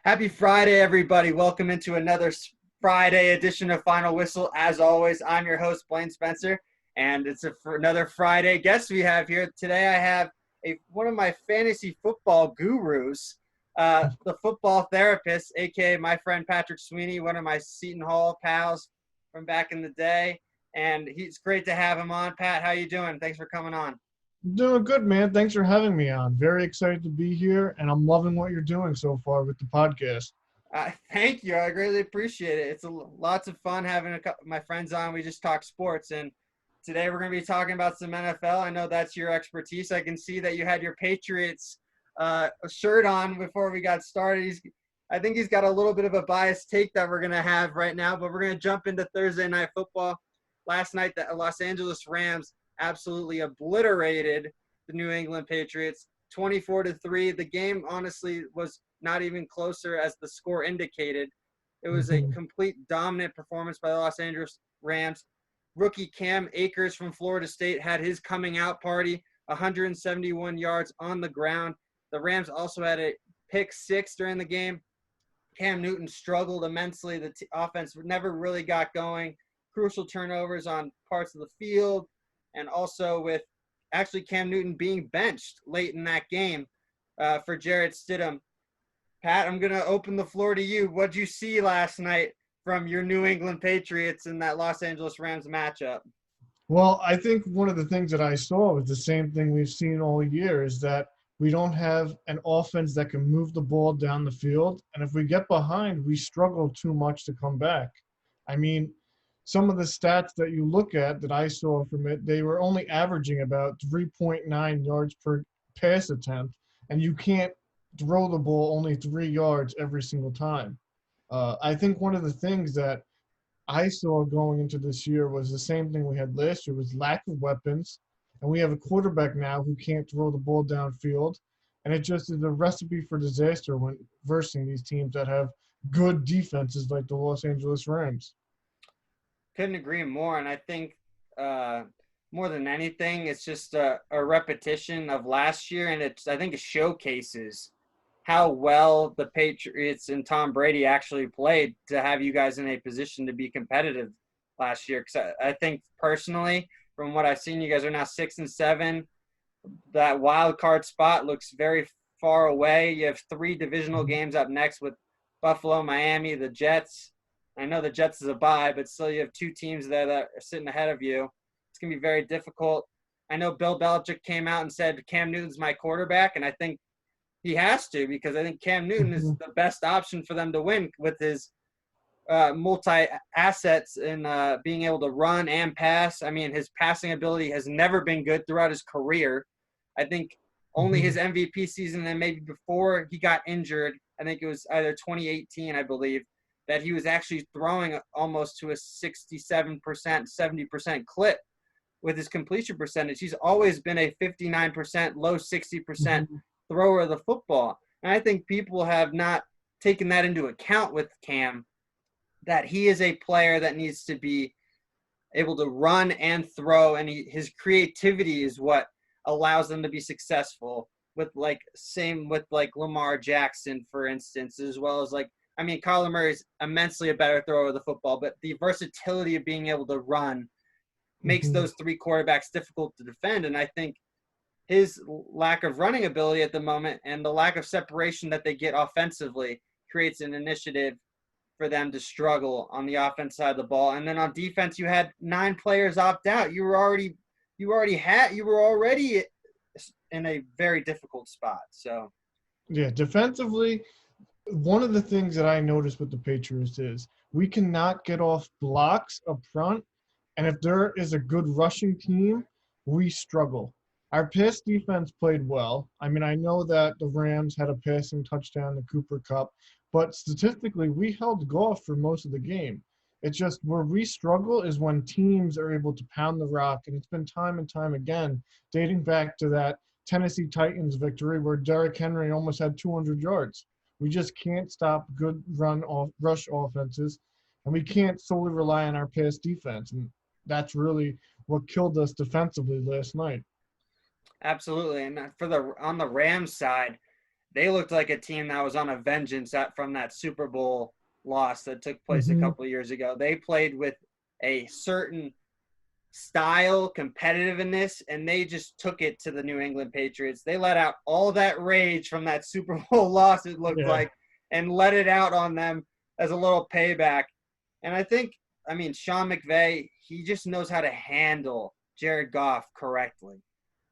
Happy Friday, everybody. Welcome into another Friday edition of Final Whistle. As always, I'm your host, Blaine Spencer, and it's for another Friday guest we have here. Today I have one of my fantasy football gurus, the football therapist, a.k.a. my friend Patrick Sweeney, one of my Seton Hall pals from back in the day. And it's great to have him on. Pat, how you doing? Thanks for coming on. Doing good, man. Thanks for having me on. Very excited to be here, and I'm loving what you're doing so far with the podcast. Thank you. I greatly appreciate it. It's lots of fun having a couple of my friends on. We just talk sports, and today we're going to be talking about some NFL. I know that's your expertise. I can see that you had your Patriots shirt on before we got started. I think he's got a little bit of a biased take that we're going to have right now, but we're going to jump into Thursday Night Football. Last night, the Los Angeles Rams absolutely obliterated the New England Patriots 24-3. The game honestly was not even closer as the score indicated. It was a complete dominant performance by the Los Angeles Rams. Rookie Cam Akers from Florida State had his coming out party, 171 yards on the ground. The Rams also had a pick six during the game. Cam Newton struggled immensely. The offense never really got going. Crucial turnovers on parts of the field, and also with actually Cam Newton being benched late in that game for Jarrett Stidham. Pat, I'm going to open the floor to you. What did you see last night from your New England Patriots in that Los Angeles Rams matchup? Well, I think one of the things that I saw was the same thing we've seen all year is that we don't have an offense that can move the ball down the field. And if we get behind, we struggle too much to come back. I mean, some of the stats that you look at that I saw from it, they were only averaging about 3.9 yards per pass attempt, and you can't throw the ball only 3 yards every single time. I think one of the things that I saw going into this year was the same thing we had last year, was lack of weapons, and we have a quarterback now who can't throw the ball downfield, and it just is a recipe for disaster when versing these teams that have good defenses like the Los Angeles Rams. Couldn't agree more. And I think more than anything, it's just a repetition of last year. And I think it showcases how well the Patriots and Tom Brady actually played to have you guys in a position to be competitive last year. Because I think personally, from what I've seen, you guys are now 6-7. That wild card spot looks very far away. You have 3 divisional games up next with Buffalo, Miami, the Jets. I know the Jets is a bye, but still you have 2 teams that are sitting ahead of you. It's going to be very difficult. I know Bill Belichick came out and said Cam Newton's my quarterback, and I think he has to, because I think Cam Newton is the best option for them to win with his multi-assets and being able to run and pass. I mean, his passing ability has never been good throughout his career. I think only his MVP season and maybe before he got injured, I think it was either 2018, I believe, that he was actually throwing almost to a 67%, 70% clip with his completion percentage. He's always been a 59%, low 60% thrower of the football. And I think people have not taken that into account with Cam, that he is a player that needs to be able to run and throw, and his creativity is what allows them to be successful with same with Lamar Jackson, for instance, as well as Kyler Murray is immensely a better thrower of the football, but the versatility of being able to run makes those 3 quarterbacks difficult to defend. And I think his lack of running ability at the moment and the lack of separation that they get offensively creates an initiative for them to struggle on the offense side of the ball. And then on defense, you had 9 players opt out. You were already in a very difficult spot. So, yeah, defensively, one of the things that I noticed with the Patriots is we cannot get off blocks up front, and if there is a good rushing team, we struggle. Our pass defense played well. I mean, I know that the Rams had a passing touchdown to Cooper Kupp, but statistically, we held Goff for most of the game. It's just where we struggle is when teams are able to pound the rock, and it's been time and time again, dating back to that Tennessee Titans victory where Derrick Henry almost had 200 yards. We just can't stop good rush offenses, and we can't solely rely on our pass defense. And that's really what killed us defensively last night. Absolutely. And on the Rams side, they looked like a team that was on a vengeance from that Super Bowl loss that took place a Hmm. couple of years ago. They played with a certain style, competitiveness, and they just took it to the New England Patriots. They let out all that rage from that Super Bowl loss, it looked Yeah. like, and let it out on them as a little payback. And I think, I mean, Sean McVay, he just knows how to handle Jared Goff correctly.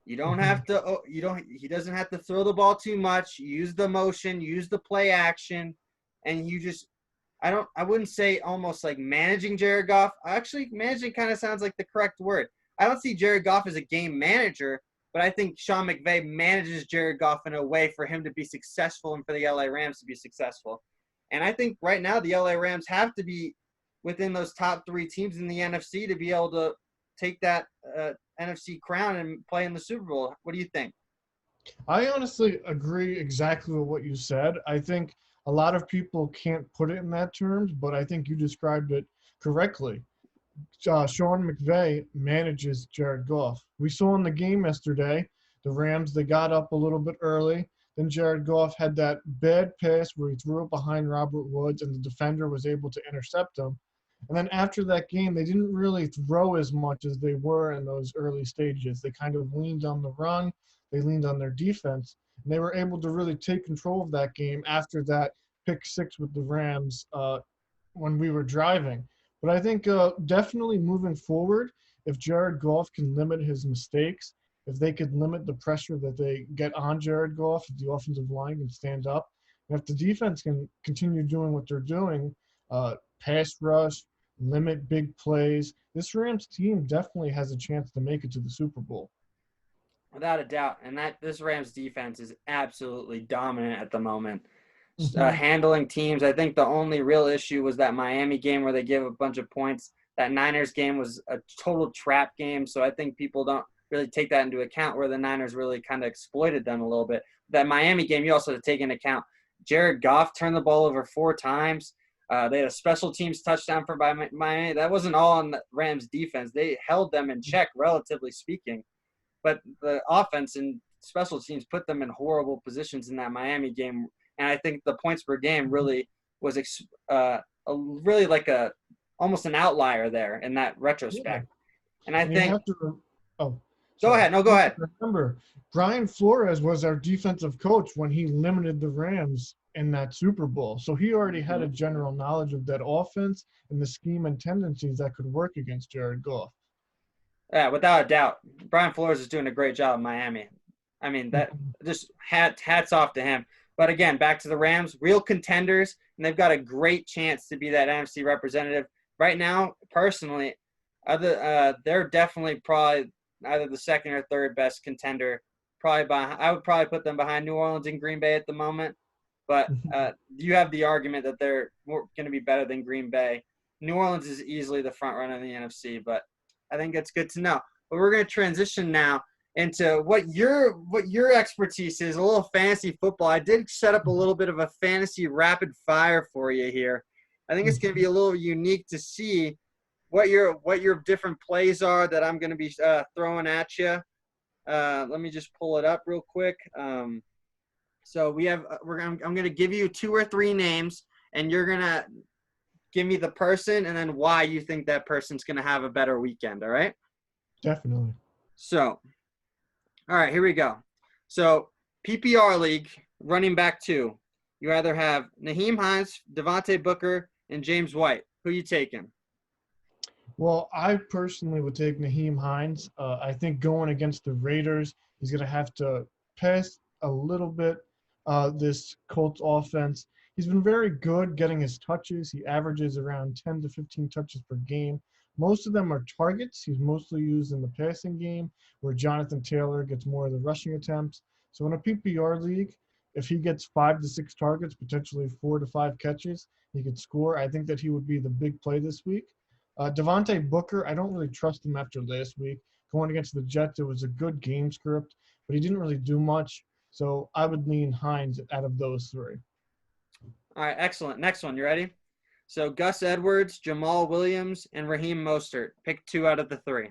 You don't Hmm. have to, he doesn't have to throw the ball too much. Use the motion, use the play action, and you just, I wouldn't say almost like managing Jared Goff. Actually, managing kind of sounds like the correct word. I don't see Jared Goff as a game manager, but I think Sean McVay manages Jared Goff in a way for him to be successful and for the LA Rams to be successful. And I think right now the LA Rams have to be within those top 3 teams in the NFC to be able to take that NFC crown and play in the Super Bowl. What do you think? I honestly agree exactly with what you said. I think a lot of people can't put it in that terms, but I think you described it correctly. Sean McVay manages Jared Goff. We saw in the game yesterday, the Rams, they got up a little bit early. Then Jared Goff had that bad pass where he threw it behind Robert Woods, and the defender was able to intercept him. And then after that game, they didn't really throw as much as they were in those early stages. They kind of leaned on the run, they leaned on their defense, and they were able to really take control of that game after that pick six with the Rams when we were driving. But I think definitely moving forward, if Jared Goff can limit his mistakes, if they could limit the pressure that they get on Jared Goff, if the offensive line can stand up, and if the defense can continue doing what they're doing, pass rush, limit big plays, this Rams team definitely has a chance to make it to the Super Bowl. Without a doubt. And that this Rams defense is absolutely dominant at the moment. Hmm. Handling teams. I think the only real issue was that Miami game where they gave a bunch of points. That Niners game was a total trap game. So I think people don't really take that into account where the Niners really kind of exploited them a little bit. That Miami game, you also have to take into account Jared Goff turned the ball over 4 times. They had a special teams touchdown for Miami. That wasn't all on the Rams defense. They held them in check, relatively speaking. But the offense and special teams put them in horrible positions in that Miami game. And I think the points per game really was really like almost an outlier there in that Yeah, retrospect. And I and you think, have to. Oh, go sorry. ahead. No, go You have ahead. to remember, Brian Flores was our defensive coach when he limited the Rams in that Super Bowl. So he already had a Mm-hmm. general knowledge of that offense and the scheme and tendencies that could work against Jared Goff. Yeah, without a doubt. Brian Flores is doing a great job in Miami. I mean, that just hats off to him. But again, back to the Rams, real contenders, and they've got a great chance to be that NFC representative. Right now, personally, they're definitely probably either the second or third best contender. I would probably put them behind New Orleans and Green Bay at the moment. But you have the argument that they're going to be better than Green Bay. New Orleans is easily the front runner in the NFC, but I think that's good to know. But we're going to transition now into what your expertise is, a little fantasy football. I did set up a little bit of a fantasy rapid fire for you here. I think it's going to be a little unique to see what your different plays are that I'm going to be throwing at you. Let me just pull it up real quick. So we have I'm going to give you 2 or 3 names, and you're going to give me the person and then why you think that person's going to have a better weekend. All right. Definitely. So, all right, here we go. So, PPR league, running back 2. You either have Naheem Hines, Devontae Booker, and James White. Who you taking? Well, I personally would take Naheem Hines. I think going against the Raiders, he's going to have to pass a little bit this Colts offense. He's been very good getting his touches. He averages around 10 to 15 touches per game. Most of them are targets. He's mostly used in the passing game, where Jonathan Taylor gets more of the rushing attempts. So in a PPR league, if he gets 5 to 6 targets, potentially 4 to 5 catches, he could score. I think that he would be the big play this week. Devontae Booker, I don't really trust him after last week. Going against the Jets, it was a good game script, but he didn't really do much. So I would lean Hines out of those 3. All right, excellent. Next one, you ready? So Gus Edwards, Jamal Williams, and Raheem Mostert. Pick 2 out of the 3.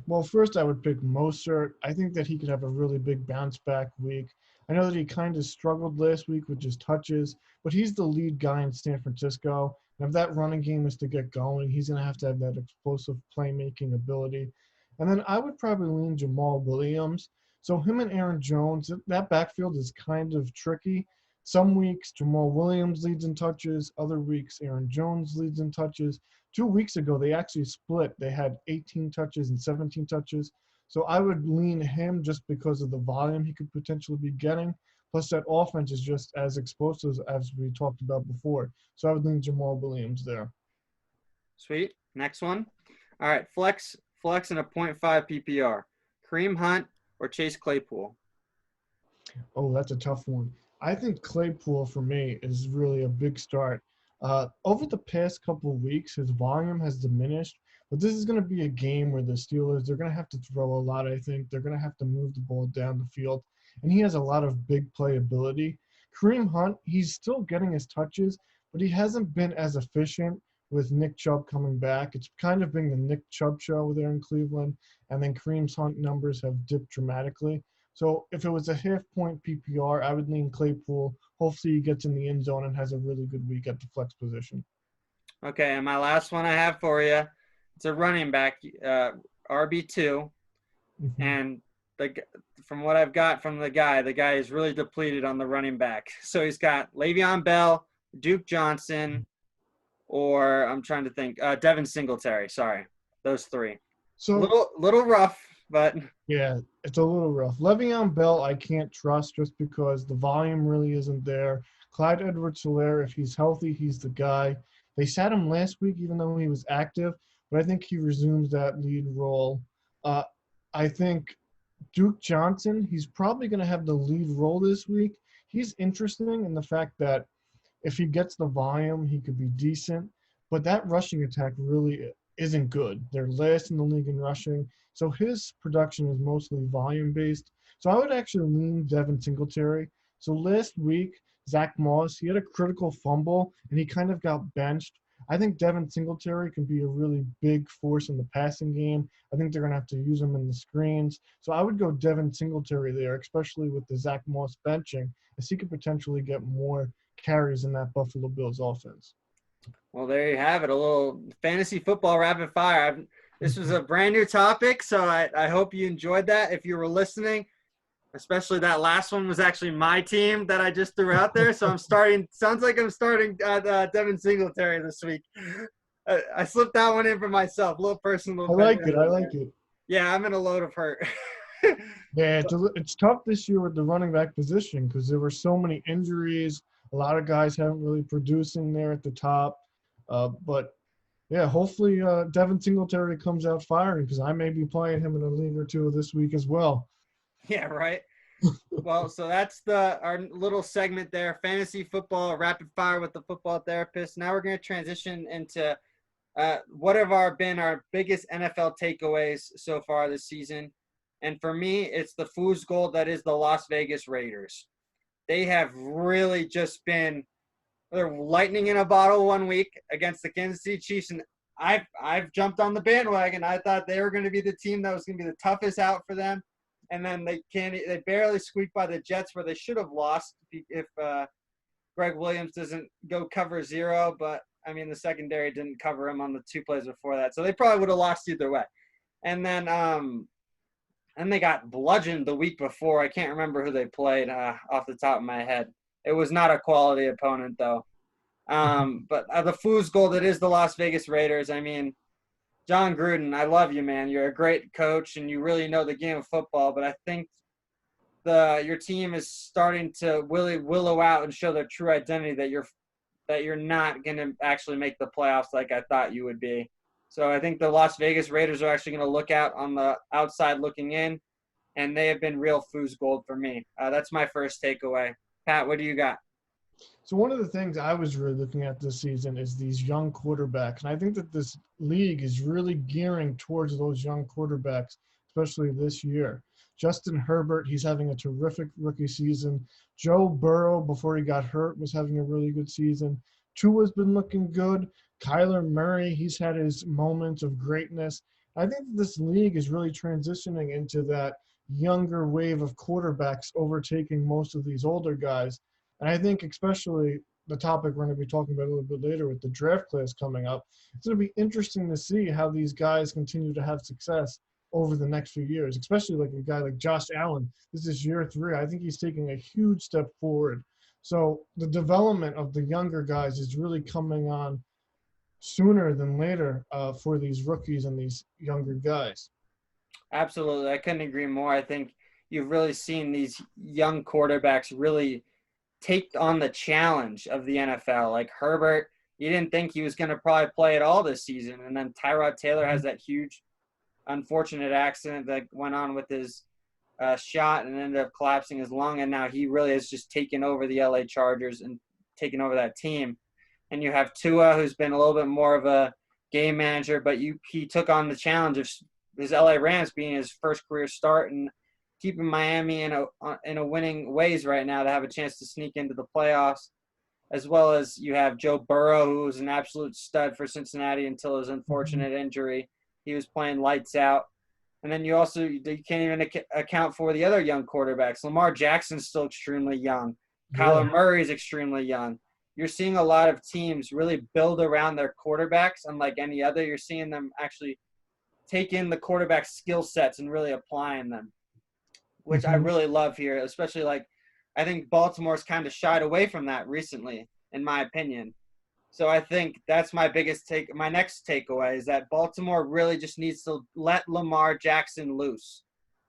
Well, first I would pick Mostert. I think that he could have a really big bounce back week. I know that he kind of struggled last week with just touches, but he's the lead guy in San Francisco. And if that running game is to get going, he's going to have that explosive playmaking ability. And then I would probably lean Jamal Williams. So him and Aaron Jones, that backfield is kind of tricky. Some weeks Jamal Williams leads in touches, other weeks Aaron Jones leads in touches. 2 weeks ago they actually split. They had 18 touches and 17 touches. So I would lean him just because of the volume he could potentially be getting. Plus that offense is just as explosive as we talked about before. So I would lean Jamal Williams there. Sweet. Next one. All right. Flex in a .5 PPR. Kareem Hunt or Chase Claypool? Oh, that's a tough one. I think Claypool for me is really a big start. Over the past couple of weeks, his volume has diminished, but this is going to be a game where the Steelers, they're going to have to throw a lot, I think. They're going to have to move the ball down the field, and he has a lot of big play ability. Kareem Hunt, he's still getting his touches, but he hasn't been as efficient with Nick Chubb coming back. It's kind of been the Nick Chubb show there in Cleveland, and then Kareem's Hunt numbers have dipped dramatically. So if it was a half-point PPR, I would lean Claypool. Hopefully he gets in the end zone and has a really good week at the flex position. Okay, and my last one I have for you, it's a running back, RB2, Mm-hmm. and from what I've got from the guy is really depleted on the running back. So he's got Le'Veon Bell, Duke Johnson, or I'm trying to think, Devin Singletary. Sorry, those three. So Little rough, but yeah, it's a little rough. Le'Veon Bell, I can't trust just because the volume really isn't there. Clyde Edwards-Helaire, if he's healthy, he's the guy. They sat him last week, even though he was active, but I think he resumes that lead role. I think Duke Johnson, he's probably going to have the lead role this week. He's interesting in the fact that if he gets the volume, he could be decent, but that rushing attack really isn't good. They're last in the league in rushing, so his production is mostly volume-based. So I would actually lean Devin Singletary. So last week, Zach Moss, he had a critical fumble, and he kind of got benched. I think Devin Singletary can be a really big force in the passing game. I think they're going to have to use him in the screens. So I would go Devin Singletary there, especially with the Zach Moss benching, as he could potentially get more carries in that Buffalo Bills offense. Well, there you have it, a little fantasy football rapid fire. This was a brand new topic, so I hope you enjoyed that. If you were listening, especially that last one was actually my team that I just threw out there. So sounds like I'm starting Devin Singletary this week. I slipped that one in for myself, a little personal. I like it. Yeah, I'm in a load of hurt. Yeah, it's tough this year with the running back position because there were so many injuries. A lot of guys haven't really producing there at the top. But, yeah, hopefully Devin Singletary comes out firing because I may be playing him in a league or two this week as well. Yeah, right. Well, so that's our little segment there, fantasy football, rapid fire with the football therapist. Now we're going to transition into what have been our biggest NFL takeaways so far this season. And for me, it's the fool's gold that is the Las Vegas Raiders. They have really just been they're lightning in a bottle one week against the Kansas City Chiefs, and I've jumped on the bandwagon. I thought they were going to be the team that was going to be the toughest out for them. And then they barely squeaked by the Jets where they should have lost if Greg Williams doesn't go cover zero. But, I mean, the secondary didn't cover him on the 2 plays before that. So they probably would have lost either way. And then they got bludgeoned the week before. I can't remember who they played off the top of my head. It was not a quality opponent, though. But the fool's gold, it is the Las Vegas Raiders. I mean, John Gruden, I love you, man. You're a great coach, and you really know the game of football. But I think your team is starting to really willow out and show their true identity that you're not going to actually make the playoffs like I thought you would be. So I think the Las Vegas Raiders are actually going to look out on the outside looking in, and they have been real fool's gold for me. That's my first takeaway. Pat, what do you got? So one of the things I was really looking at this season is these young quarterbacks. And I think that this league is really gearing towards those young quarterbacks, especially this year. Justin Herbert, he's having a terrific rookie season. Joe Burrow, before he got hurt, was having a really good season. Tua's been looking good. Kyler Murray, he's had his moments of greatness. I think this league is really transitioning into that younger wave of quarterbacks overtaking most of these older guys. And I think especially the topic we're going to be talking about a little bit later with the draft class coming up, it's going to be interesting to see how these guys continue to have success over the next few years, especially like a guy like Josh Allen. This is year 3. I think he's taking a huge step forward. So the development of the younger guys is really coming on sooner than later for these rookies and these younger guys. Absolutely. I couldn't agree more. I think you've really seen these young quarterbacks really take on the challenge of the NFL. Like Herbert, you didn't think he was going to probably play at all this season. And then Tyrod Taylor has that huge, unfortunate accident that went on with his shot and ended up collapsing his lung. And now he really has just taken over the LA Chargers and taken over that team. And you have Tua, who's been a little bit more of a game manager, but he took on the challenge of his LA Rams being his first career start and keeping Miami in a winning ways right now to have a chance to sneak into the playoffs, as well as you have Joe Burrow, who was an absolute stud for Cincinnati until his unfortunate injury. He was playing lights out. And then you can't even account for the other young quarterbacks. Lamar Jackson's still extremely young. Kyler Murray's extremely young. You're seeing a lot of teams really build around their quarterbacks, unlike any other. You're seeing them actually take in the quarterback skill sets and really applying them, which I really love here, especially I think Baltimore's kind of shied away from that recently, in my opinion. So I think that's my next takeaway is that Baltimore really just needs to let Lamar Jackson loose.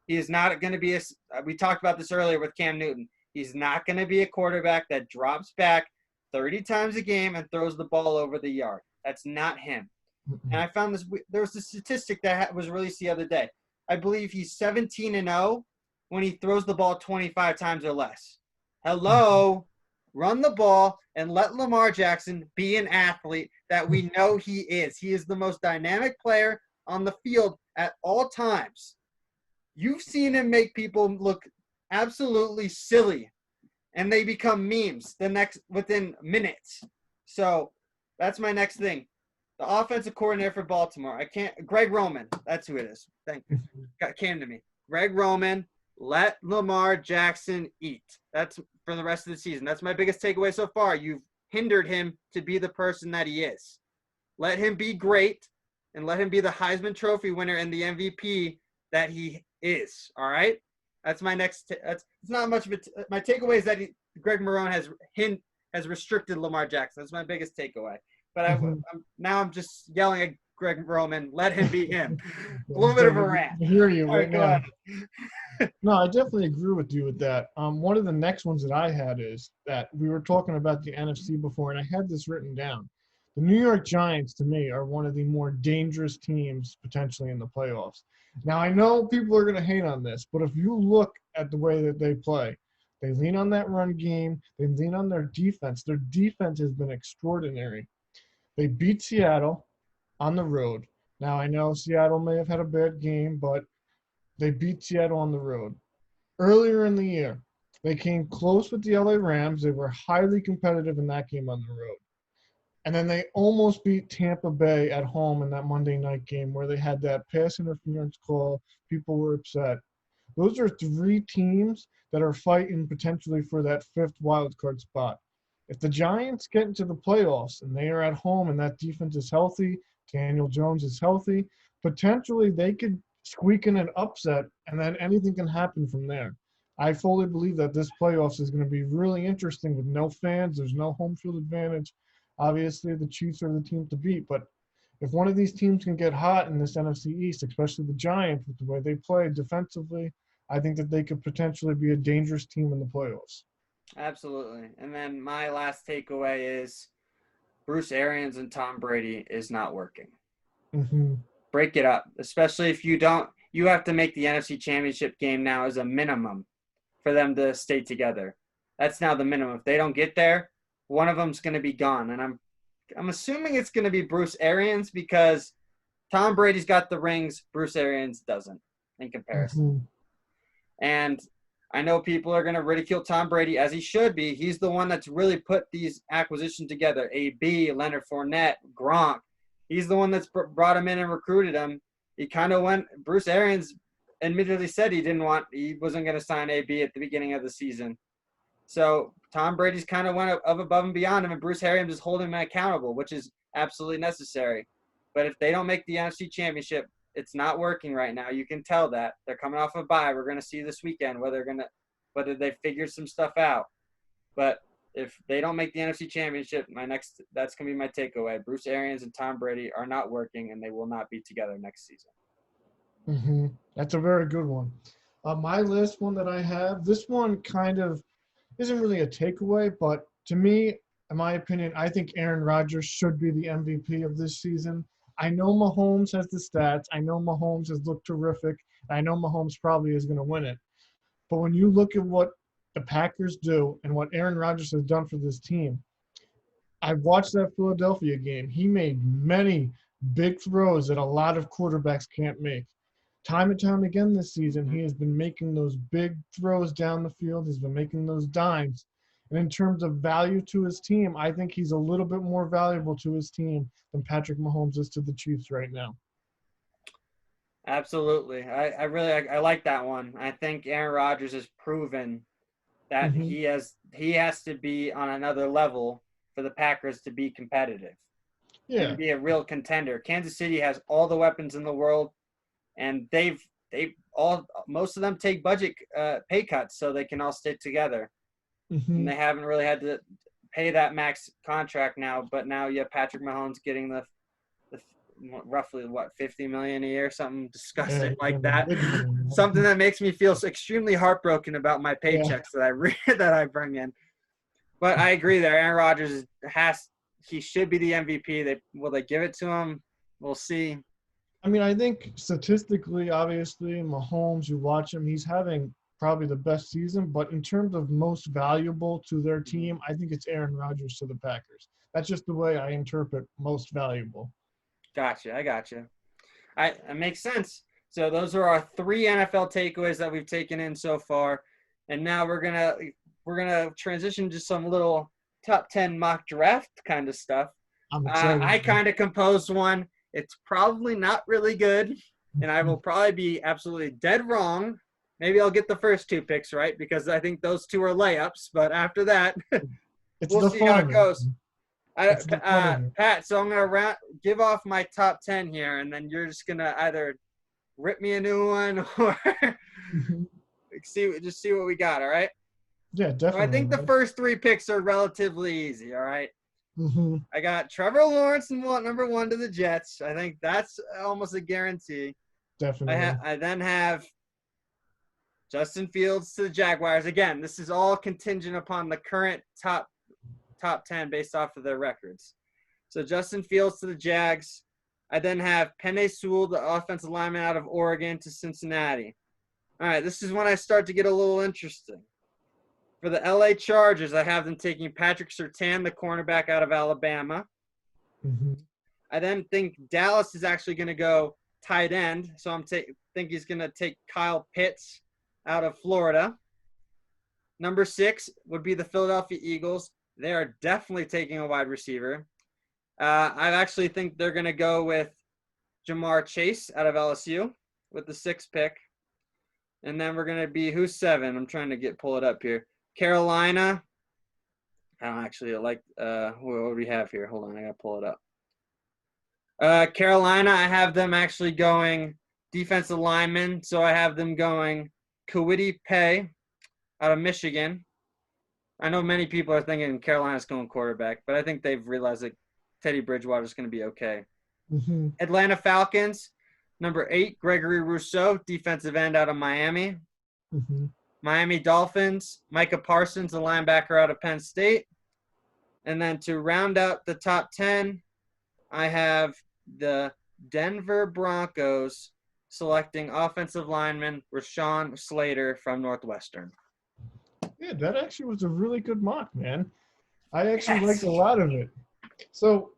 He is not going to be we talked about this earlier with Cam Newton. He's not going to be a quarterback that drops back 30 times a game and throws the ball over the yard. That's not him. And I found there was a statistic that was released the other day. I believe he's 17-0 when he throws the ball 25 times or less. Hello, run the ball and let Lamar Jackson be an athlete that we know he is. He is the most dynamic player on the field at all times. You've seen him make people look absolutely silly, and they become memes within minutes. So that's my next thing. The offensive coordinator for Baltimore. Greg Roman. That's who it is. Thank you. Came to me. Greg Roman, let Lamar Jackson eat. That's for the rest of the season. That's my biggest takeaway so far. You've hindered him to be the person that he is. Let him be great and let him be the Heisman Trophy winner and the MVP that he is. All right? That's my next it's not much of it. My takeaway is that Greg Marone has restricted Lamar Jackson. That's my biggest takeaway. But I'm just yelling at Greg Roman. Let him be him. A little bit of a rant. I hear you right now. No, I definitely agree with you with that. One of the next ones that I had is that we were talking about the NFC before, and I had this written down. The New York Giants, to me, are one of the more dangerous teams potentially in the playoffs. Now, I know people are going to hate on this, but if you look at the way that they play, they lean on that run game. They lean on their defense. Their defense has been extraordinary. They beat Seattle on the road. Now, I know Seattle may have had a bad game, but they beat Seattle on the road. Earlier in the year, they came close with the LA Rams. They were highly competitive in that game on the road. And then they almost beat Tampa Bay at home in that Monday night game where they had that pass interference call. People were upset. Those are 3 teams that are fighting potentially for that 5th wild card spot. If the Giants get into the playoffs and they are at home and that defense is healthy, Daniel Jones is healthy, potentially they could squeak in an upset and then anything can happen from there. I fully believe that this playoffs is going to be really interesting with no fans. There's no home field advantage. Obviously, the Chiefs are the team to beat, but if one of these teams can get hot in this NFC East, especially the Giants with the way they play defensively, I think that they could potentially be a dangerous team in the playoffs. Absolutely. And then my last takeaway is Bruce Arians and Tom Brady is not working. Break it up, especially if you don't. You have to make the NFC Championship game now as a minimum for them to stay together. That's now the minimum. If they don't get there, one of them's going to be gone. And I'm assuming it's going to be Bruce Arians because Tom Brady's got the rings, Bruce Arians doesn't in comparison. And I know people are going to ridicule Tom Brady, as he should be. He's the one that's really put these acquisitions together. AB, Leonard Fournette, Gronk. He's the one that's brought him in and recruited him. He kind of went – Bruce Arians admittedly said he wasn't going to sign AB at the beginning of the season. So Tom Brady's kind of went above and beyond him, and Bruce Arians is holding him accountable, which is absolutely necessary. But if they don't make the NFC Championship, it's not working right now. You can tell that they're coming off a bye. We're going to see this weekend whether they figured some stuff out. But if they don't make the NFC Championship, that's going to be my takeaway. Bruce Arians and Tom Brady are not working, and they will not be together next season. Mm-hmm. That's a very good one. My last one that I have, this one kind of isn't really a takeaway, but to me, in my opinion, I think Aaron Rodgers should be the MVP of this season. I know Mahomes has the stats. I know Mahomes has looked terrific. I know Mahomes probably is going to win it. But when you look at what the Packers do and what Aaron Rodgers has done for this team, I've watched that Philadelphia game. He made many big throws that a lot of quarterbacks can't make. Time and time again this season, he has been making those big throws down the field. He's been making those dimes. And in terms of value to his team, I think he's a little bit more valuable to his team than Patrick Mahomes is to the Chiefs right now. Absolutely. I really like that one. I think Aaron Rodgers has proven that he has to be on another level for the Packers to be competitive. Yeah. And be a real contender. Kansas City has all the weapons in the world, and most of them take budget pay cuts so they can all stick together. And they haven't really had to pay that max contract now, but now you have Patrick Mahomes getting the roughly $50 million a year, something disgusting like that. Something that makes me feel extremely heartbroken about my paychecks that I bring in. But I agree there. Aaron Rodgers he should be the MVP. Will they give it to him? We'll see. I mean, I think statistically, obviously, Mahomes, you watch him, he's having probably the best season. But in terms of most valuable to their team, I think it's Aaron Rodgers to the Packers. That's just the way I interpret most valuable. Gotcha. I gotcha. It makes sense. So those are our 3 NFL takeaways that we've taken in so far. And now we're gonna transition to some little top 10 mock draft kind of stuff. I'm excited. I kind of composed one. It's probably not really good, and I will probably be absolutely dead wrong. Maybe I'll get the first 2 picks right because I think those 2 are layups. But after that, we'll see how it goes. Pat, so I'm gonna give off my top 10 here, and then you're just gonna either rip me a new one or see what we got. All right? Yeah, definitely. So I think the first 3 picks are relatively easy. All right. I got Trevor Lawrence and number 1 to the Jets. I think that's almost a guarantee. Definitely. I then have Justin Fields to the Jaguars. Again, this is all contingent upon the current top 10 based off of their records. So Justin Fields to the Jags. I then have Penei Sewell, the offensive lineman out of Oregon, to Cincinnati. All right, this is when I start to get a little interesting. For the LA Chargers, I have them taking Patrick Surtain, the cornerback out of Alabama. I then think Dallas is actually going to go tight end, so think he's going to take Kyle Pitts out of Florida. Number 6 would be the Philadelphia Eagles. They are definitely taking a wide receiver. I actually think they're going to go with Jamar Chase out of LSU with the 6th pick. And then we're going to be, who's 7? I'm trying to pull it up here. Carolina. I don't actually like what do we have here? Hold on, I gotta pull it up. Carolina, I have them actually going defensive lineman, so I have them going Kwity Paye out of Michigan. I know many people are thinking Carolina's going quarterback, but I think they've realized that Teddy Bridgewater's going to be okay. Atlanta Falcons, number 8, Gregory Rousseau, defensive end out of Miami. Miami Dolphins, Micah Parsons, a linebacker out of Penn State. And then to round out the top 10, I have the Denver Broncos selecting offensive lineman Rashawn Slater from Northwestern. Yeah, that actually was a really good mock, man. I actually liked a lot of it. So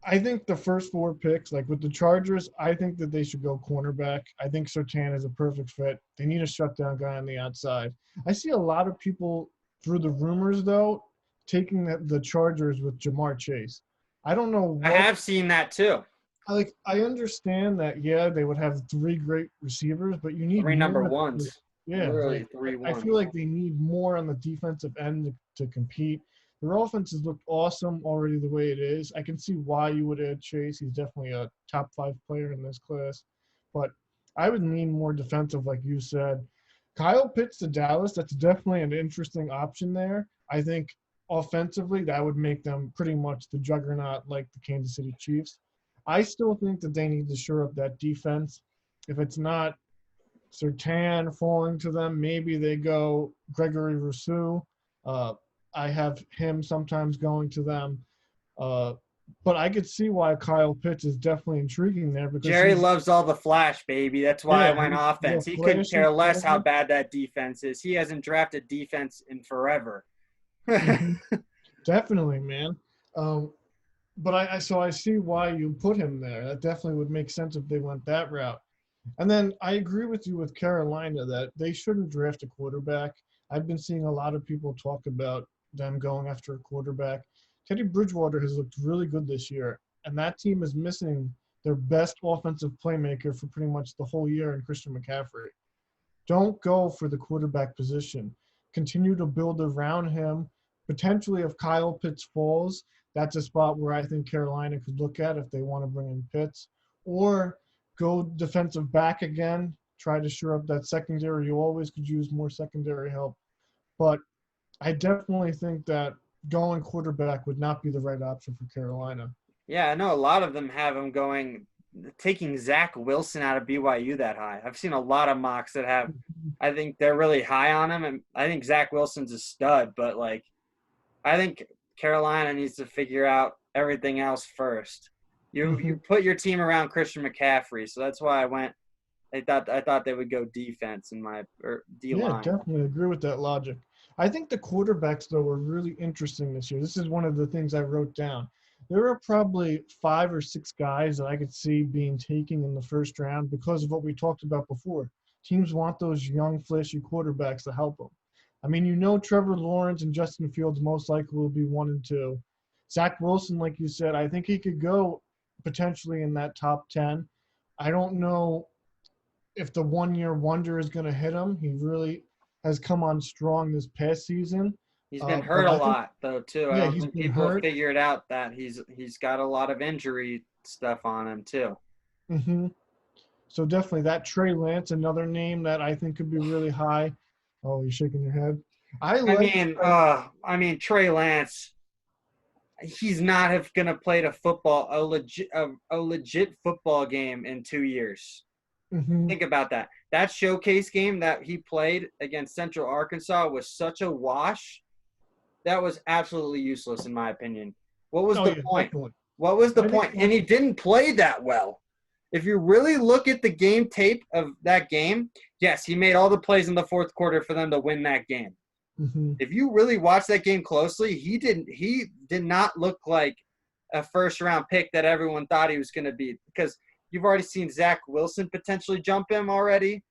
I think the first 4 picks, like with the Chargers, I think that they should go cornerback. I think Surtain is a perfect fit. They need a shutdown guy on the outside. I see a lot of people through the rumors, though, taking the Chargers with Jamar Chase. I don't know. I have seen that too. I understand that, yeah, they would have three great receivers, but you need Three number more. ones, Yeah, literally like three I feel ones. like they need more on the defensive end to compete. Their offense has looked awesome already the way it is. I can see why you would add Chase. He's definitely a top 5 player in this class. But I would lean more defensive, like you said. Kyle Pitts to Dallas, that's definitely an interesting option there. I think offensively, that would make them pretty much the juggernaut like the Kansas City Chiefs. I still think that they need to shore up that defense. If it's not Sertan falling to them, maybe they go Gregory Rousseau. Uh, I have him sometimes going to them. Uh, but I could see why Kyle Pitts is definitely intriguing there because Jerry loves all the flash, baby. That's why I yeah, went he's the offense. He couldn't flashy care less how quarterback. bad that defense is. He hasn't drafted defense in forever. Hmm. Definitely, man. Um, but I see why you put him there. That definitely would make sense if they went that route. And then I agree with you with Carolina that they shouldn't draft a quarterback. I've been seeing a lot of people talk about them going after a quarterback. Teddy Bridgewater has looked really good this year, and that team is missing their best offensive playmaker for pretty much the whole year in Christian McCaffrey. Don't go for the quarterback position. Continue to build around him. Potentially, if Kyle Pitts falls, that's a spot where I think Carolina could look at if they want to bring in Pitts. Or go defensive back again. Try to shore up that secondary. You always could use more secondary help. But I definitely think that going quarterback would not be the right option for Carolina. Yeah, I know a lot of them have him taking Zach Wilson out of BYU that high. I've seen a lot of mocks that have, I think they're really high on him, and I think Zach Wilson's a stud. But like, I think Carolina needs to figure out everything else first. You Mhm. put your team around Christian McCaffrey, so that's why I went. I thought they would go defense in my or D Yeah, line. definitely agree with that logic. I think the quarterbacks, though, were really interesting this year. This is one of the things I wrote down. There are probably 5 or 6 guys that I could see being taken in the first round because of what we talked about before. Teams want those young, flashy quarterbacks to help them. I mean, Trevor Lawrence and Justin Fields most likely will be 1 and 2. Zach Wilson, like you said, I think he could go potentially in that top 10. I don't know if the 1 year wonder is going to hit him. He really has come on strong this past season. He's been But hurt a I think, lot though too. I yeah, don't he's think been people have hurt. figured out that he's got a lot of injury stuff on him too. Hmm. So definitely that Trey Lance, another name that I think could be really high. Oh, you're shaking your head. I I like mean, Trey. Trey Lance, he's not have gonna play a legit football game in 2 years. Hmm. Think about that. That showcase game that he played against Central Arkansas was such a wash. That was absolutely useless in my opinion. What was Oh the yeah, point? definitely. What was the I think point? And he didn't play that well. If you really look at the game tape of that game, yes, he made all the plays in the fourth quarter for them to win that game. hmm If you really watch that game closely, he did not look like a first round pick that everyone thought he was going to be because you've already seen Zach Wilson potentially jump him already.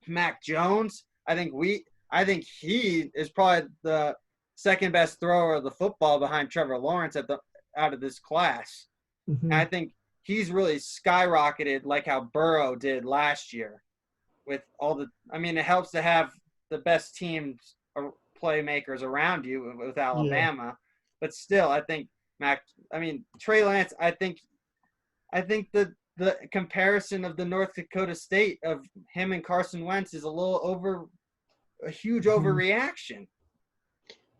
Mac Jones, I think he is probably the second best thrower of the football behind Trevor Lawrence out of this class. And I hmm think he's really skyrocketed like how Burrow did last year with all the I mean it helps to have the best teams or playmakers around you with Yeah. Alabama, but still I think Mac I mean Trey Lance I think the comparison of the North Dakota State of him and Carson Wentz is a huge Mhm. overreaction.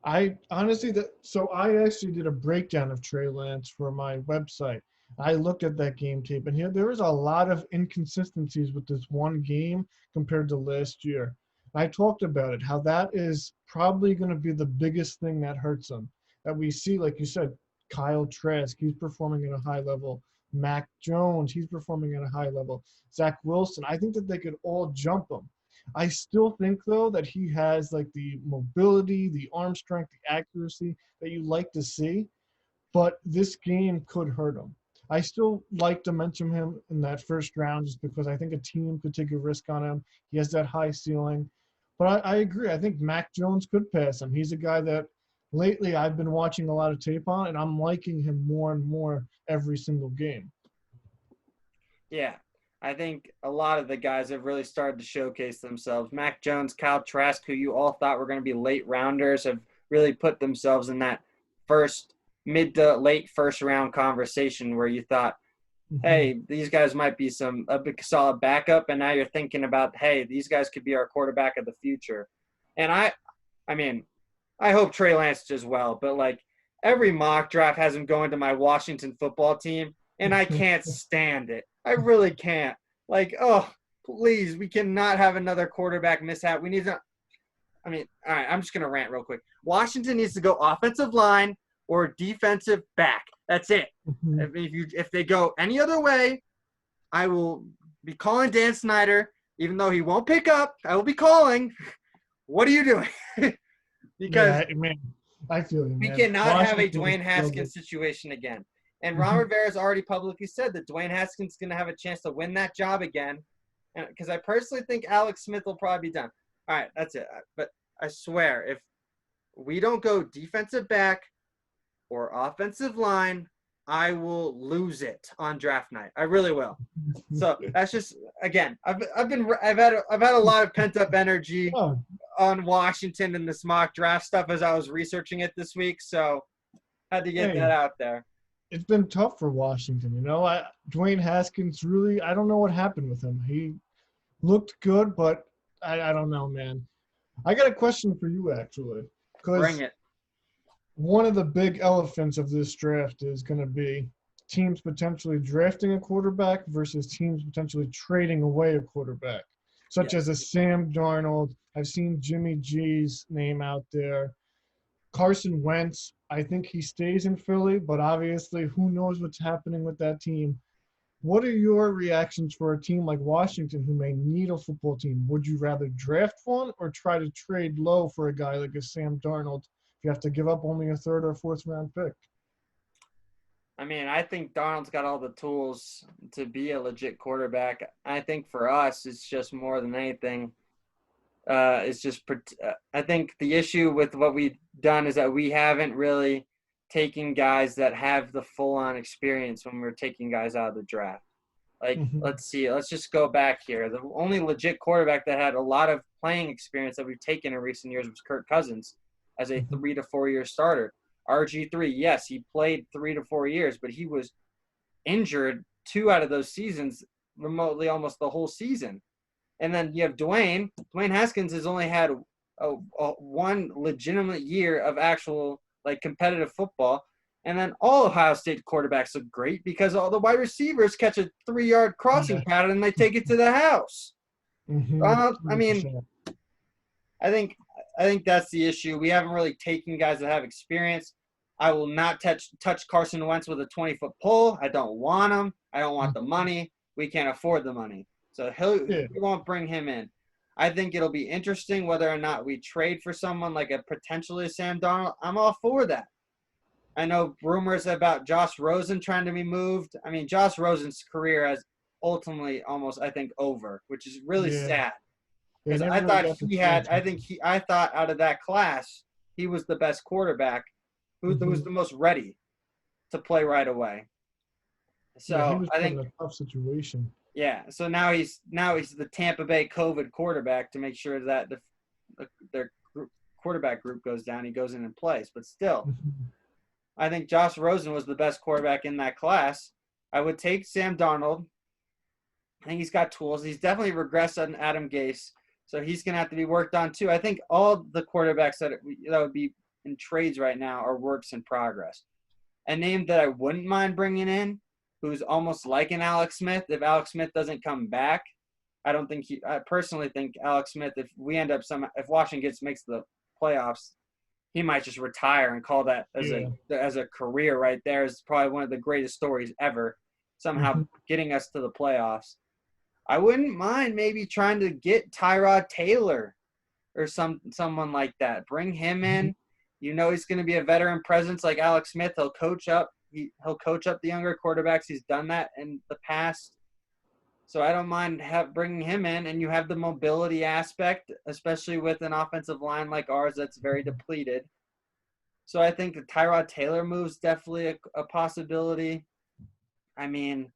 I honestly that so I actually did a breakdown of Trey Lance for my website. I looked at that game tape, and here there was a lot of inconsistencies with this one game compared to last year. I talked about it, how that is probably going to be the biggest thing that hurts him. That we see, like you said, Kyle Trask, he's performing at a high level. Mac Jones, he's performing at a high level. Zach Wilson, I think that they could all jump him. I still think though that he has like the mobility, the arm strength, the accuracy that you like to see, but this game could hurt him. I still like to mention him in that first round just because I think a team could take a risk on him. He has that high ceiling. But I agree. I think Mac Jones could pass him. He's a guy that lately I've been watching a lot of tape on, and I'm liking him more and more every single game. Yeah. I think a lot of the guys have really started to showcase themselves. Mac Jones, Kyle Trask, who you all thought were going to be late rounders, have really put themselves in that first mid to late first round conversation where you thought, Mhm. hey, these guys might be a big solid backup, and now you're thinking about, hey, these guys could be our quarterback of the future. And I mean, I hope Trey Lance does well, but like every mock draft has him going to my Washington football team, and I can't stand it. I really can't. Like, oh, please, we cannot have another quarterback mishap. We need to. I mean, all right, I'm just gonna rant real quick. Washington needs to go offensive line or defensive back. That's it. Mhm. If they go any other way, I will be calling Dan Snyder, even though he won't pick up. I will be calling. What are you doing? Because Yeah, man, I feel you, we man. cannot have a Washington is Dwayne struggling. Haskins situation again. And Ron Mhm. Rivera's already publicly said that Dwayne Haskins is going to have a chance to win that job again. Because I personally think Alex Smith will probably be done. All right, that's it. But I swear, if we don't go defensive back or offensive line, I will lose it on draft night. I really will. So that's just again, I've had a lot of pent up energy Oh, on Washington and this mock draft stuff as I was researching it this week. So had to get that hey, out there. it's been tough for Washington. Dwayne Haskins really, I don't know what happened with him. He looked good, but I don't know, man. I got a question for you, actually, Bring because it. one of the big elephants of this draft is going to be teams potentially drafting a quarterback versus teams potentially trading away a quarterback, such as Yes. a Sam Darnold. I've seen Jimmy G's name out there. Carson Wentz, I think he stays in Philly, but obviously, who knows what's happening with that team. What are your reactions for a team like Washington who may need a football team? Would you rather draft one or try to trade low for a guy like a Sam Darnold if you have to give up only a third or fourth round pick? I mean, I think Donald's got all the tools to be a legit quarterback. I think for us, it's just more than anything. It's just I think the issue with what we've done is that we haven't really taken guys that have the full on experience when we're taking guys out of the draft. Like, Mm-hmm. let's see, let's just go back here. The only legit quarterback that had a lot of playing experience that we've taken in recent years was Kirk Cousins as a Mm-hmm. 3 to 4 year starter. RG3, yes, he played 3 to 4 years, but he was injured 2 out of those seasons, remotely almost the whole season. And then you have Dwayne. Dwayne Haskins has only had one legitimate year of actual like competitive football. And then all Ohio State quarterbacks look great because all the wide receivers catch a 3 yard crossing Yeah. pattern and they take it to the house. Mm-hmm. I mean, 100%. I think I think that's the issue. We haven't really taken guys that have experience. I will not touch Carson Wentz with a 20-foot pole. I don't want him. I don't want the money. We can't afford the money. So Yeah. we won't bring him in. I think it'll be interesting whether or not we trade for someone like a potentially Sam Darnold. I'm all for that. I know rumors about Josh Rosen trying to be moved. I mean, Josh Rosen's career has ultimately almost, I think, over, which is really Yeah. sad They because never really got the chance. I thought out of that class, he was the best quarterback who Mm-hmm. was the most ready to play right away. Yeah, he So was I put in think, a tough situation. yeah. So now he's the Tampa Bay COVID quarterback to make sure that their quarterback group goes down. He goes in and plays, but still, Mhm. I think Josh Rosen was the best quarterback in that class. I would take Sam Darnold. I think he's got tools. He's definitely regressed on Adam Gase, so he's going to have to be worked on too. I think all the quarterbacks that would be in trades right now are works in progress. A name that I wouldn't mind bringing in, who's almost like an Alex Smith, if Alex Smith doesn't come back. I personally think Alex Smith, if Washington makes the playoffs, he might just retire and call that Yeah. as a career right there. Is probably one of the greatest stories ever. Somehow Mhm. getting us to the playoffs. I wouldn't mind maybe trying to get Tyrod Taylor or someone like that. Bring him Mhm. in. You know he's going to be a veteran presence like Alex Smith. He'll coach up. He'll coach up the younger quarterbacks. He's done that in the past. So I don't mind bringing him in, and you have the mobility aspect, especially with an offensive line like ours that's very depleted. So I think the Tyrod Taylor move's definitely a possibility. I mean,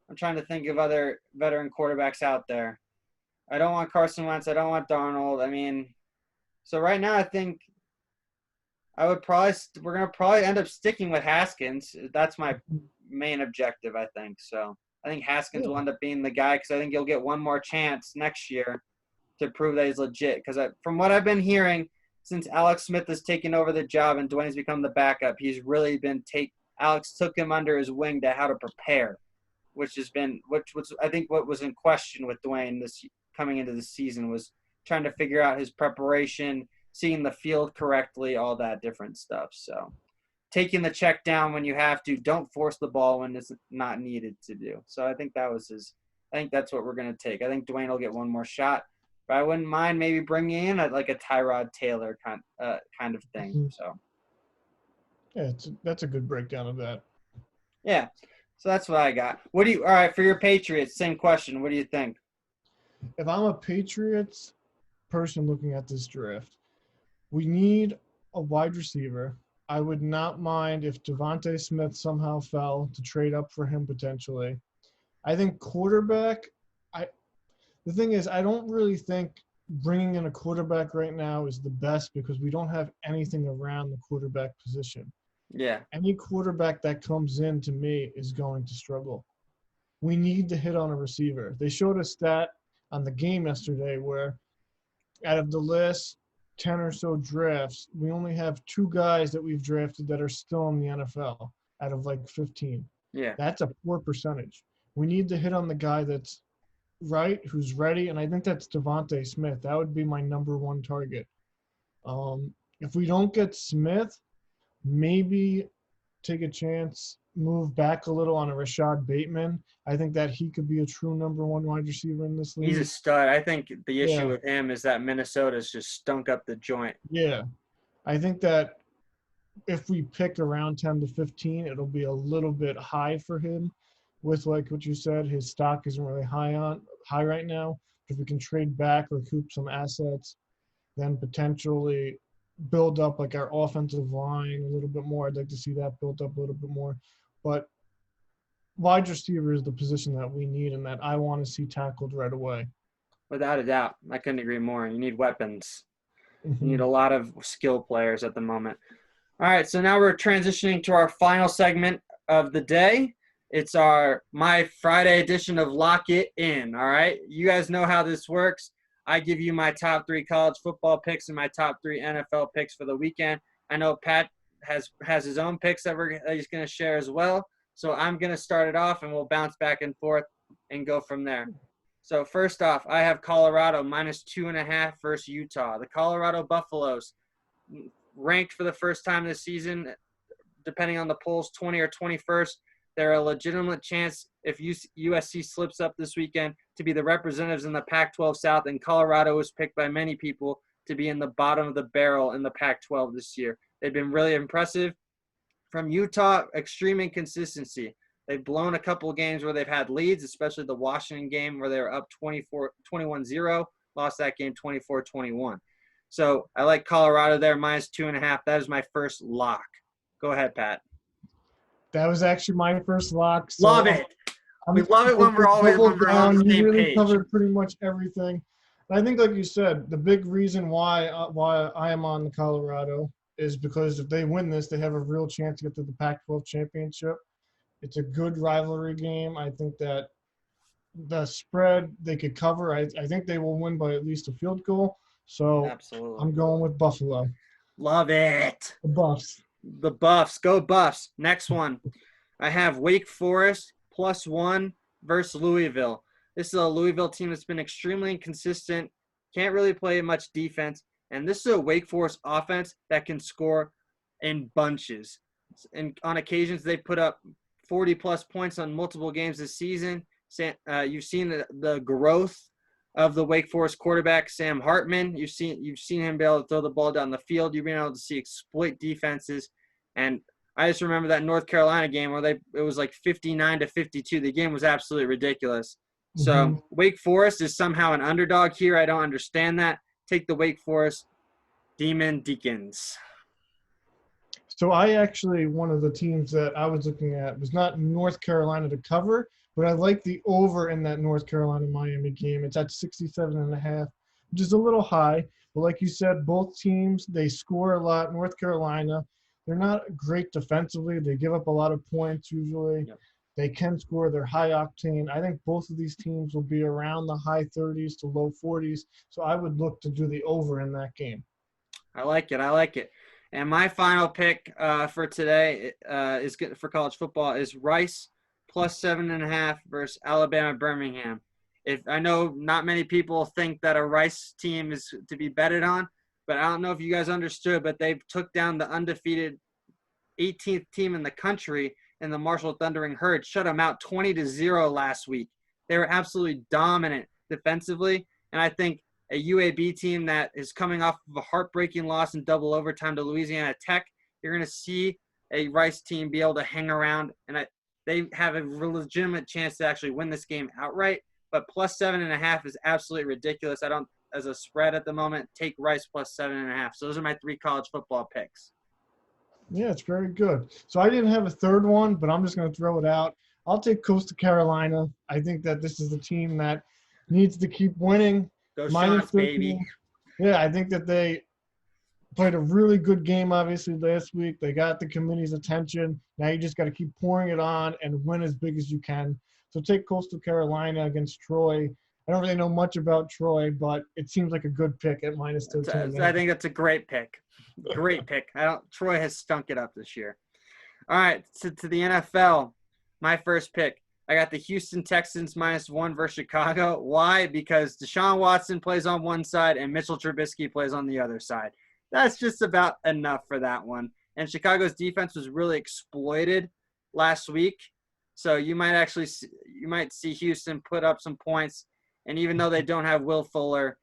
I'm trying to think of other veteran quarterbacks out there. I don't want Carson Wentz. I don't want Darnold. I mean, so right now I think we're gonna probably end up sticking with Haskins. That's my main objective, I think. So I think Haskins will end up being the guy because I think he'll get one more chance next year to prove that he's legit. Because from what I've been hearing, since Alex Smith has taken over the job and Dwayne's become the backup, he's really been Alex took him under his wing to how to prepare, which was I think what was in question with Dwayne this coming into the season was trying to figure out his preparation, seeing the field correctly, all that different stuff. So taking the check down when you have to, don't force the ball when it's not needed to do. So I think I think that's what we're going to take. I think Dwayne will get one more shot, but I wouldn't mind maybe bringing in like a Tyrod Taylor kind of thing. So yeah, that's a good breakdown of that. yeah. So that's what I got. All right, for your Patriots, same question. What do you think? If I'm a Patriots person looking at this draft, we need a wide receiver. I would not mind if Devontae Smith somehow fell to trade up for him potentially. I think quarterback, the thing is, I don't really think bringing in a quarterback right now is the best because we don't have anything around the quarterback position. Yeah. Any quarterback that comes in to me is going to struggle. We need to hit on a receiver. They showed a stat on the game yesterday where out of the last 10 or so drafts, we only have 2 guys that we've drafted that are still in the NFL out of like 15. Yeah. That's a poor percentage. We need to hit on the guy that's right, who's ready, and I think that's Devontae Smith. That would be my number 1 target. If we don't get Smith, maybe take a chance, move back a little on a Rashad Bateman. I think that he could be a true number 1 wide receiver in this league. He's a stud. I think the issue with him is that Minnesota's just stunk up the joint. Yeah. I think that if we pick around 10 to 15, it'll be a little bit high for him with, like what you said, his stock isn't really high right now. If we can trade back, recoup some assets, then potentially build up like our offensive line a little bit more. I'd like to see that built up a little bit more. But wide receiver is the position that we need and that I want to see tackled right away. Without a doubt. I couldn't agree more. You need weapons. You need a lot of skill players at the moment. All right, so now we're transitioning to our final segment of the day. It's my Friday edition of Lock It In, all right? You guys know how this works. I give you my top 3 college football picks and my top 3 NFL picks for the weekend. I know Pat has his own picks that he's going to share as well. So I'm going to start it off, and we'll bounce back and forth and go from there. So first off, I have Colorado -2.5 versus Utah. The Colorado Buffaloes, ranked for the first time this season, depending on the polls, 20 or 21st. They're a legitimate chance if USC slips up this weekend to be the representatives in the Pac-12 South, and Colorado was picked by many people to be in the bottom of the barrel in the Pac-12 this year. They've been really impressive. From Utah, extreme inconsistency. They've blown a couple of games where they've had leads, especially the Washington game where they were up 21-0, lost that game 24-21. So I like Colorado there, -2.5. That is my first lock. Go ahead, Pat. That was actually my first lock. So love it. We love it when we're on the same You really page. covered pretty much everything. And I think, like you said, the big reason why I am on the Colorado is because if they win this, they have a real chance to get to the Pac-12 championship. It's a good rivalry game. I think that the spread they could cover. I think they will win by at least a field goal. So Absolutely. I'm going with Buffalo. Love it. The Buffs. The Buffs. Go Buffs. Next one. I have Wake Forest +1 versus Louisville. This is a Louisville team that's been extremely inconsistent, can't really play much defense, and this is a Wake Forest offense that can score in bunches. And on occasions, they put up 40-plus points on multiple games this season. You've seen the growth of the Wake Forest quarterback, Sam Hartman. You've seen him be able to throw the ball down the field. You've been able to see exploit defenses. And I just remember that North Carolina game where it was like 59-52. The game was absolutely ridiculous. So Wake Forest is somehow an underdog here. I don't understand that. Take the Wake Forest Demon Deacons. So one of the teams that I was looking at was not North Carolina to cover, but I like the over in that North Carolina-Miami game. It's at 67.5, which is a little high. But like you said, both teams, they score a lot. North Carolina, they're not great defensively. They give up a lot of points usually. Yep. They can score. They're high octane. I think both of these teams will be around the high 30s to low 40s. So I would look to do the over in that game. I like it. I like it. And my final pick for today is good for college football is Rice plus 7.5 versus Alabama Birmingham. If I know not many people think that a Rice team is to be betted on, but I don't know if you guys understood, but they took down the undefeated 18th team in the country in the Marshall Thundering Herd, shut them out 20-0 last week. They were absolutely dominant defensively, and I think a UAB team that is coming off of a heartbreaking loss in double overtime to Louisiana Tech, you're going to see a Rice team be able to hang around, and they have a legitimate chance to actually win this game outright. But plus 7.5 is absolutely ridiculous. I don't, as a spread at the moment, take Rice plus 7.5. So those are my 3 college football picks. Yeah, it's very good. So I didn't have a third one, but I'm just going to throw it out. I'll take Coastal Carolina. I think that this is a team that needs to keep winning. Go Minus Sean, baby. Yeah, I think that they played a really good game, obviously, last week. They got the committee's attention. Now you just got to keep pouring it on and win as big as you can. So take Coastal Carolina against Troy. I don't really know much about Troy, but it seems like a good pick at minus 13. I think that's a great pick. Great pick. Troy has stunk it up this year. All right, to the NFL, my first pick. I got the Houston Texans -1 versus Chicago. Why? Because Deshaun Watson plays on one side and Mitchell Trubisky plays on the other side. That's just about enough for that one. And Chicago's defense was really exploited last week. So you might see Houston put up some points. And even though they don't have Will Fuller,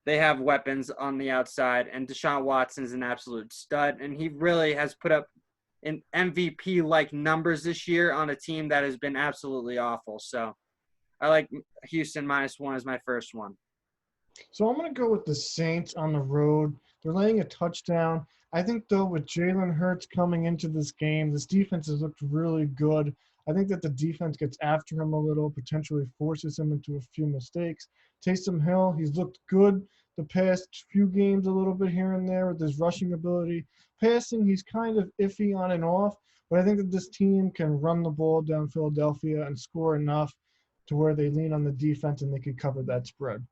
they have weapons on the outside. And Deshaun Watson's an absolute stud. And he really has put up in MVP-like numbers this year on a team that has been absolutely awful. So I like Houston -1 as my first one. So I'm going to go with the Saints on the road. They're laying a touchdown. I think, though, with Jalen Hurts coming into this game, this defense has looked really good. I think that the defense gets after him a little, potentially forces him into a few mistakes. Taysom Hill, he's looked good the past few games a little bit here and there with his rushing ability. Passing, he's kind of iffy on and off, but I think that this team can run the ball down Philadelphia and score enough to where they lean on the defense and they could cover that spread.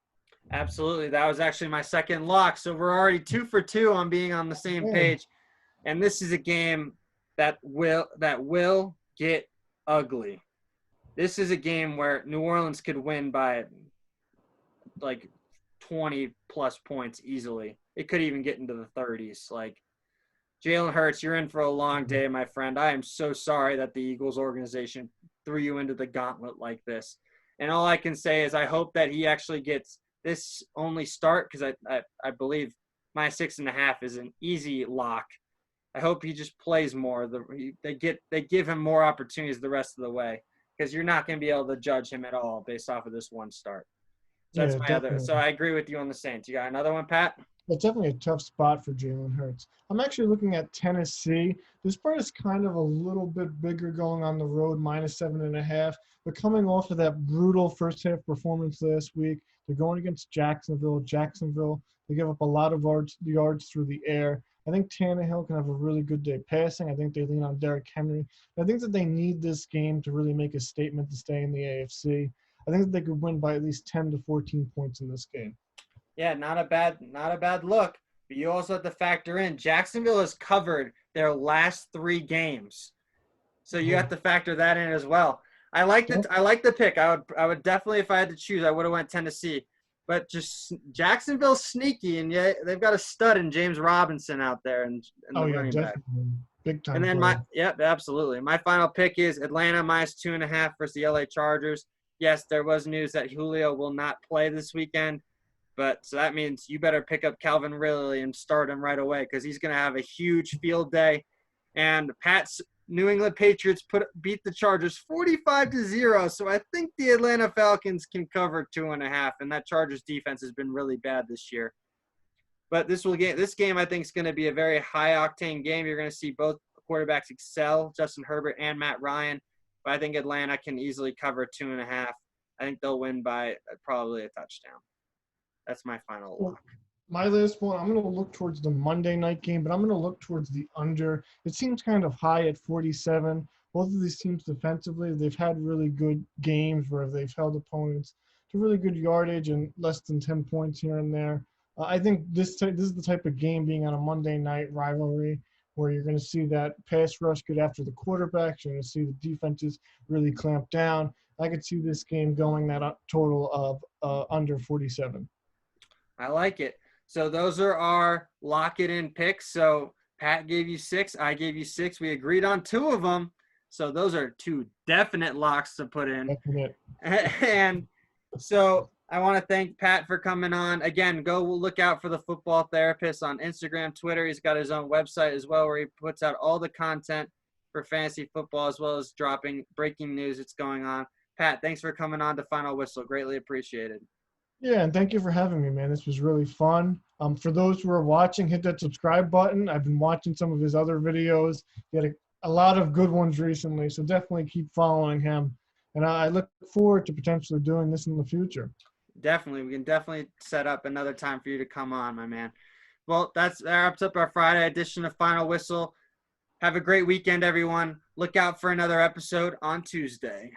Absolutely. That was actually my second lock. So we're already 2 for 2 on being on the same page. And this is a game that will get ugly. This is a game where New Orleans could win by like 20 plus points easily. It could even get into the 30s. Like Jalen Hurts, you're in for a long day, my friend. I am so sorry that the Eagles organization threw you into the gauntlet like this. And all I can say is I hope that he actually gets this only start, because I believe my 6.5 is an easy lock. I hope he just plays more. They give him more opportunities the rest of the way, because you're not going to be able to judge him at all based off of this one start. So that's my other. So I agree with you on the Saints. You got another one, Pat? It's definitely a tough spot for Jalen Hurts. I'm actually looking at Tennessee. This part is kind of a little bit bigger going on the road, -7.5. But coming off of that brutal first half performance last week, they're going against Jacksonville. They give up a lot of yards through the air. I think Tannehill can have a really good day passing. I think they lean on Derrick Henry. I think that they need this game to really make a statement to stay in the AFC. I think that they could win by at least 10 to 14 points in this game. Yeah, not a bad look. But you also have to factor in Jacksonville has covered their last 3 games, so you have to factor that in as well. I like the pick. I would definitely, if I had to choose, I would have went Tennessee. But just Jacksonville's sneaky, and yet they've got a stud in James Robinson out there, and the running back. Big time. And then absolutely. My final pick is Atlanta -2.5 versus the LA Chargers. Yes, there was news that Julio will not play this weekend. But so that means you better pick up Calvin Ridley and start him right away, because he's going to have a huge field day. And Pat's New England Patriots beat the Chargers 45-0. So I think the Atlanta Falcons can cover 2.5, and that Chargers defense has been really bad this year. But this game I think is going to be a very high octane game. You're going to see both quarterbacks excel, Justin Herbert and Matt Ryan. but I think Atlanta can easily cover 2.5. I think they'll win by probably a touchdown. That's my final lock. My last one, I'm going to look towards the Monday night game, but I'm going to look towards the under. It seems kind of high at 47. Both of these teams defensively, they've had really good games where they've held opponents to really good yardage and less than 10 points here and there. I think this is the type of game being on a Monday night rivalry where you're going to see that pass rush get after the quarterbacks. You're going to see the defenses really clamp down. I could see this game going that total of under 47. I like it. So those are our lock it in picks. So Pat gave you 6. I gave you 6. We agreed on 2 of them. So those are 2 definite locks to put in. Definite. And so I want to thank Pat for coming on. Again, go look out for the Football Therapist on Instagram, Twitter. He's got his own website as well where he puts out all the content for fantasy football as well as dropping breaking news that's going on. Pat, thanks for coming on to Final Whistle. Greatly appreciated. Yeah, and thank you for having me, man. This was really fun. For those who are watching, hit that subscribe button. I've been watching some of his other videos. He had a lot of good ones recently, so definitely keep following him. And I look forward to potentially doing this in the future. Definitely. We can definitely set up another time for you to come on, my man. Well, that wraps up our Friday edition of Final Whistle. Have a great weekend, everyone. Look out for another episode on Tuesday.